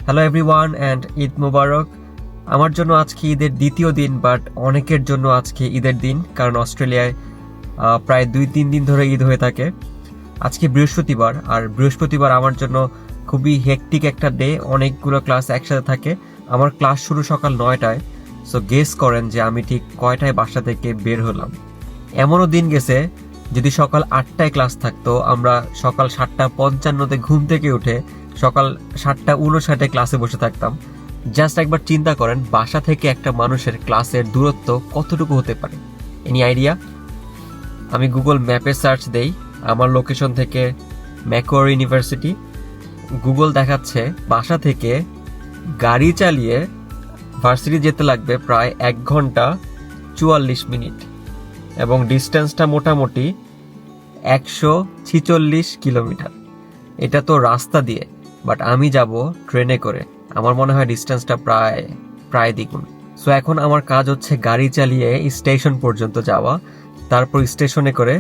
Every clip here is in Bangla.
হ্যালো এভরিওয়ান অ্যান্ড ঈদ মুবারক। আমার জন্য আজকে ঈদের দ্বিতীয় দিন, বাট অনেকের জন্য আজকে ঈদের দিন, কারণ অস্ট্রেলিয়ায় প্রায় 2-3 দিন ধরে ঈদ হয়ে থাকে। আজকে বৃহস্পতিবার, আর বৃহস্পতিবার আমার জন্য খুবই হেকটিক একটা ডে। অনেকগুলো ক্লাস একসাথে থাকে। আমার ক্লাস শুরু সকাল 9টায়। সো গেস করেন যে আমি ঠিক কয়টায় বাসা থেকে বের হলাম। এমনও দিন গেছে যদি সকাল 8টায় ক্লাস থাকতো, আমরা সকাল 7:55 ঘুম থেকে উঠে সকাল 7:59 ক্লাসে বসে থাকতাম। জাস্ট একবার চিন্তা করেন বাসা থেকে একটা মানুষের ক্লাসের দূরত্ব কতটুকু হতে পারে। Any idea? আমি গুগল ম্যাপে সার্চ দেই আমার লোকেশন থেকে ম্যাকোয়ার ইউনিভার্সিটি। গুগল দেখাচ্ছে বাসা থেকে গাড়ি চালিয়ে ভার্সিটি যেতে লাগবে প্রায় 1 ঘন্টা 44 মিনিট, এবং ডিস্টেন্সটা মোটামুটি 146 কিলোমিটার। এটা তো রাস্তা দিয়ে, বাট আমি যাব ট্রেনে করে। আমার মনে হয় ডিস্টেন্সটা প্রায় দ্বিগুণ। সো এখন আমার কাজ হচ্ছে গাড়ি চালিয়ে স্টেশন পর্যন্ত যাওয়া, তারপর স্টেশনে করে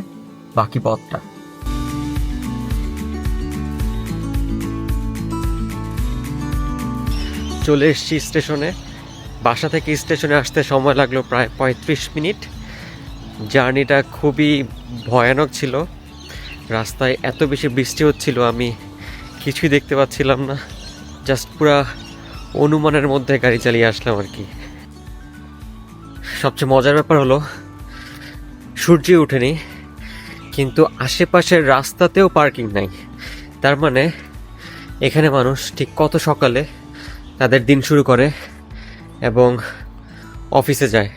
বাকি পথটা। চলে এসেছি স্টেশনে। বাসা থেকে স্টেশনে আসতে সময় লাগলো প্রায় 35 মিনিট। জার্নিটা খুবই ভয়ানক ছিল। রাস্তায় এত বেশি বৃষ্টি হচ্ছিল, আমি কিছুই দেখতে পাচ্ছিলাম না। জাস্ট পুরা অনুমানের মধ্যে গাড়ি চালিয়ে আসলাম আর কি। সবচেয়ে মজার ব্যাপার হলো সূর্য ওঠেনি, কিন্তু আশেপাশের রাস্তাতেও পার্কিং নাই। তার মানে এখানে মানুষ ঠিক কত সকালে তাদের দিন শুরু করে এবং অফিসে যায়।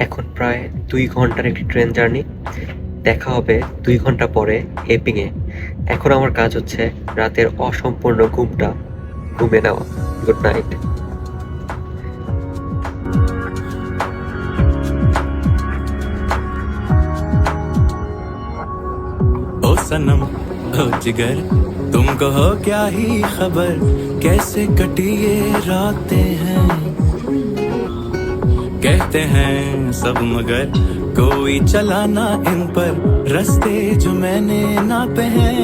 এখন প্রায় 2 ঘন্টার একটি ট্রেন জার্নি। দেখা হবে 2 ঘন্টা পরে এপিংয়ে। এখন আমার কাজ হচ্ছে রাতের অসম্পূর্ণ ঘুমটা ঘুমে নেওয়া। Good night. ओ सनम ओ जिगर तुमको हो क्या ही खबर, कैसे कटी ये रातें हैं। कहते हैं सब मगर कोई चलाना इन पर, रास्ते जो मैंने नापे हैं।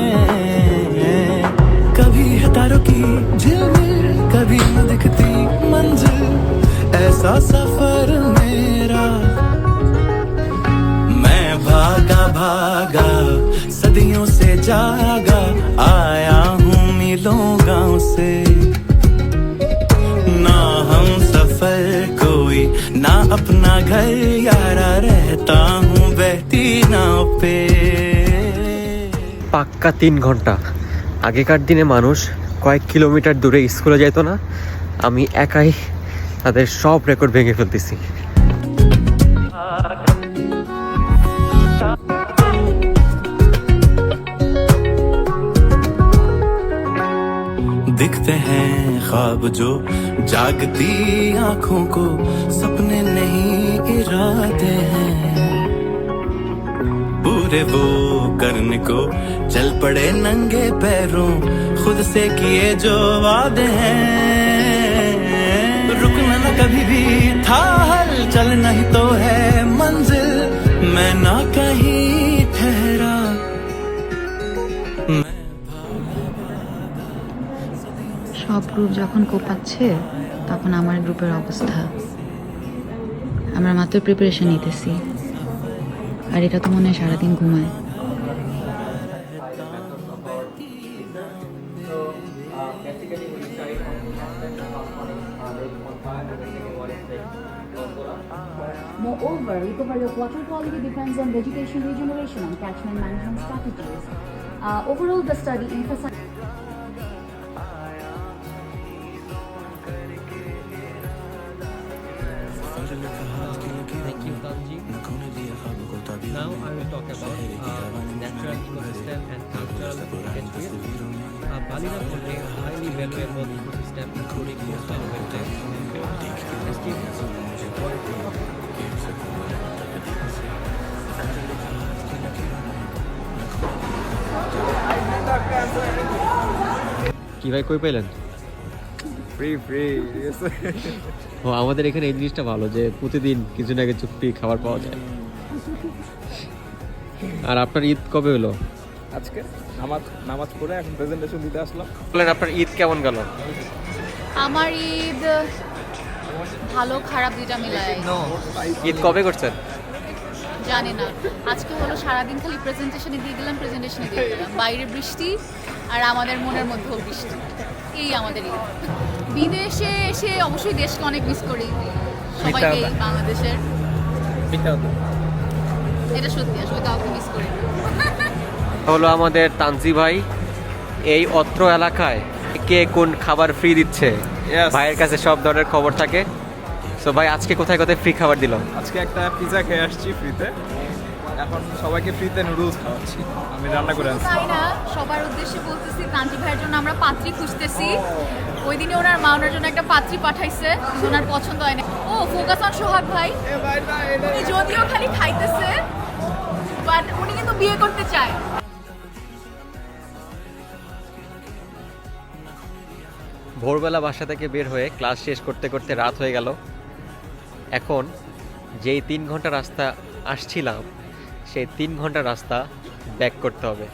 कभी है तारों की झिलमिल, कभी न दिखती मंजिल, ऐसा सफर मेरा। मैं भागा भागा सदियों से जागा, आया हूँ मीलों गांव से। ना हम सफर कोई, ना अपना घर यारा, रहता हूँ बहती नाव पे। পাক্কা 3 ঘন্টা। আগেকার দিনে মানুষ কয়েক কিলোমিটার দূরে স্কুলে যেত না, আমি একাই তাদের সব রেকর্ড ভেঙে ফেলতেছি। दिखते हैं ख्वाब जो जागती आंखों को, सपने नहीं इरादे हैं। पूरे वो करने को चल पड़े नंगे पैरों, खुद से किए जो वादे हैं। रुकना न कभी भी था हल, चलना ही तो है मंजिल, मैं ना कहीं ठहरा। সব গ্রুপ যখন কোপাচ্ছে তখন আমার গ্রুপের অবস্থা। আমরা মাত্র প্রিপারেশন নিতেছি, আর এটা তো মনে হয় সারাদিন ঘুমায়। Moreover, recovery of water quality depends on vegetation regeneration and catchment management strategies. Overall, the study emphasizes Thank you, Tanji. Now I will talk about natural ecosystem and cultural heritage. Balina contains highly valuable ecosystem including coastal wetlands, festive কি ভাই কই পেলেন? ফ্রি ফ্রি ও আমাদের এখানে এই জিনিসটা ভালো যে প্রতিদিন কিছু না কিছু ফ্রি খাবার পাওয়া যায়। আর আপনার ঈদ কবে হলো? আজকে নামাজ পড়ে এখন প্রেজেন্টেশন দিতে আসলাম। বলেন আপনার ঈদ কেমন গেল? আমার ঈদ ভালো খারাপ দুইটা মিলায়। ঈদ কবে করছেন? জানি না, আজকে হলো সারাদিন খালি প্রেজেন্টেশনে দিয়ে গেলাম, বাইরে বৃষ্টি আর আমাদের মনের মধ্যেও বৃষ্টি, এই আমাদের ঈদ। বিদেশে এসে অবশ্যই দেশকে অনেক মিস করি, সবাইকে বাংলাদেশের, এটা সত্যি, আসলে কাউকে মিস করি না। হলো আমাদের তানজি ভাই এই অত্র এলাকায় কে কোন খাবার ফ্রি দিচ্ছে, ভাইয়ের কাছে সব ধরনের খবর থাকে। সো ভাই আজকে কোথায় কোথায় ফ্রি খাবার দিল? আজকে একটা পিজা খেয়ে আসছি ফ্রিতে, এখন সবাইকে ফ্রিতে নুডলস খাওয়াচ্ছি, আমি রান্না করে আনছি। তাই না, সবার উদ্দেশ্যে বলতেছি, তানজি ভাইয়ের জন্য আমরা পাত্রী খুঁজতেছি। ওই দিনে ওনার মা ওনার জন্য একটা পাত্রী পাঠাইছে, ওনার পছন্দ হয় না। ও ফোকাস অন সোহাগ ভাই, উনি যদিও খালি খাইতেছে বাট উনি কিন্তু বিয়ে করতে চায়। ভোরবেলা বাসা থেকে বের হয়ে ক্লাস শেষ করতে করতে রাত হয়ে গেল। এখন যেই 3 ঘন্টা রাস্তা আসছিলাম সেই 3 ঘন্টা রাস্তা ব্যাক করতে হবে।